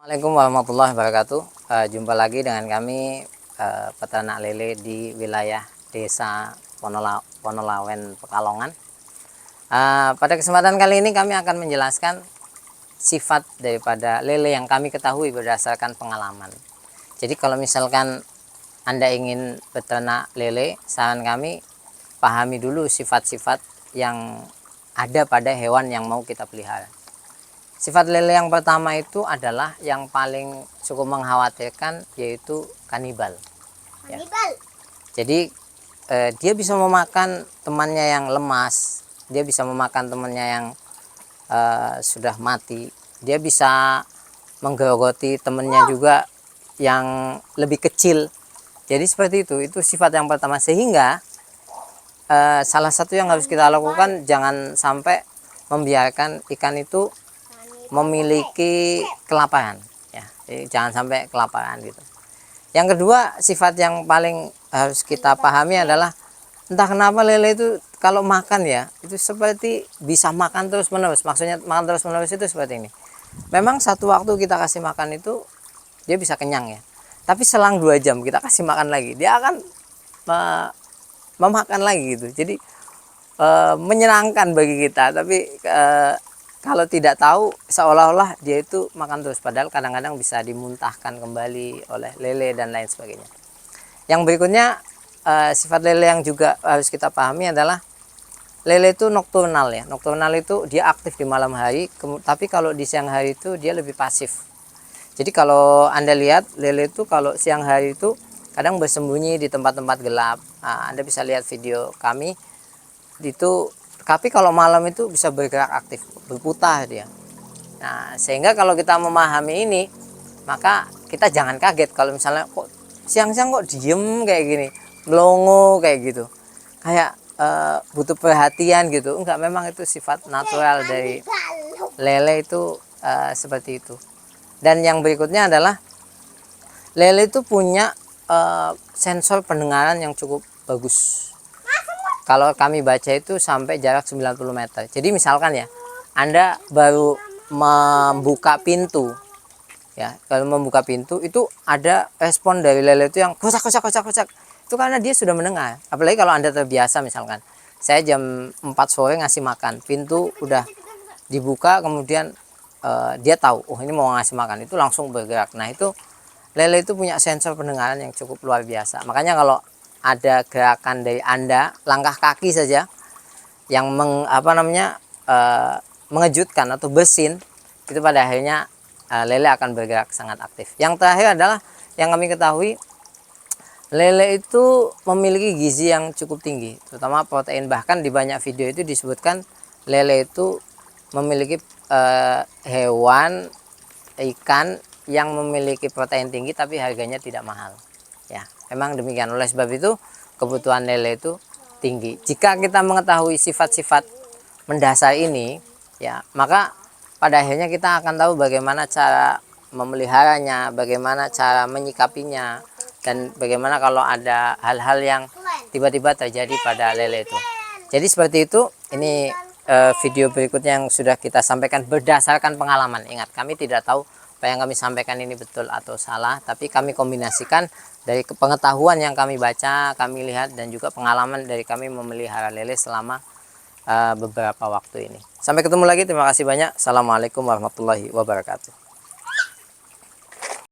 Assalamualaikum warahmatullahi wabarakatuh. Jumpa lagi dengan kami peternak lele di wilayah Desa Wonolawen, Pekalongan. Pada kesempatan kali ini kami akan menjelaskan sifat daripada lele yang kami ketahui berdasarkan pengalaman. Jadi kalau misalkan Anda ingin beternak lele, saran kami pahami dulu sifat-sifat yang ada pada hewan yang mau kita pelihara. Sifat lele yang pertama itu adalah yang paling cukup mengkhawatirkan, yaitu kanibal. Ya. Jadi dia bisa memakan temannya yang lemas, dia bisa memakan temannya yang sudah mati, dia bisa menggerogoti temannya juga yang lebih kecil. Jadi seperti itu sifat yang pertama. Sehingga salah satu yang harus kita lakukan, jangan sampai membiarkan ikan itu memiliki kelaparan, ya. Jadi jangan sampai kelaparan gitu. Yang kedua, sifat yang paling harus kita pahami adalah entah kenapa lele itu kalau makan ya itu seperti bisa makan terus menerus. Maksudnya makan terus menerus itu seperti ini. Memang satu waktu kita kasih makan itu dia bisa kenyang ya, tapi selang 2 jam kita kasih makan lagi, dia akan memakan lagi gitu. Jadi menyenangkan bagi kita, tapi kalau tidak tahu seolah-olah dia itu makan terus, padahal kadang-kadang bisa dimuntahkan kembali oleh lele dan lain sebagainya. Yang berikutnya, sifat lele yang juga harus kita pahami adalah lele itu nokturnal ya. Nokturnal itu dia aktif di malam hari, tapi kalau di siang hari itu dia lebih pasif. Jadi kalau Anda lihat lele itu kalau siang hari itu kadang bersembunyi di tempat-tempat gelap. Anda bisa lihat video kami itu. Tapi kalau malam itu bisa bergerak aktif, berputar dia. Nah, sehingga kalau kita memahami ini, maka kita jangan kaget kalau misalnya kok siang-siang kok diem kayak gini, melongo kayak gitu, kayak butuh perhatian gitu. Enggak, memang itu sifat natural dari lele itu, seperti itu. Dan yang berikutnya adalah lele itu punya sensor pendengaran yang cukup bagus. Kalau kami baca itu sampai jarak 90 meter. Jadi misalkan ya, Anda baru membuka pintu ya, kalau membuka pintu itu ada respon dari lele itu yang kosak. Itu karena dia sudah mendengar. Apalagi kalau Anda terbiasa, misalkan saya jam 4 sore ngasih makan, pintu udah dibuka, kemudian dia tahu oh ini mau ngasih makan, itu langsung bergerak. Nah, itu lele itu punya sensor pendengaran yang cukup luar biasa. Makanya kalau ada gerakan dari Anda, langkah kaki saja yang mengejutkan atau bersin, itu pada akhirnya lele akan bergerak sangat aktif. Yang terakhir adalah yang kami ketahui, lele itu memiliki gizi yang cukup tinggi, terutama protein. Bahkan di banyak video itu disebutkan lele itu memiliki hewan ikan yang memiliki protein tinggi tapi harganya tidak mahal. Ya, memang demikian. Oleh sebab itu kebutuhan lele itu tinggi. Jika kita mengetahui sifat-sifat mendasar ini, ya, maka pada akhirnya kita akan tahu bagaimana cara memeliharanya, bagaimana cara menyikapinya, dan bagaimana kalau ada hal-hal yang tiba-tiba terjadi pada lele itu. Jadi seperti itu. Ini video berikutnya yang sudah kita sampaikan berdasarkan pengalaman. Ingat, kami tidak tahu apa yang kami sampaikan ini betul atau salah, tapi kami kombinasikan dari pengetahuan yang kami baca, kami lihat, dan juga pengalaman dari kami memelihara lele selama beberapa waktu ini. Sampai ketemu lagi, terima kasih banyak. Assalamualaikum warahmatullahi wabarakatuh.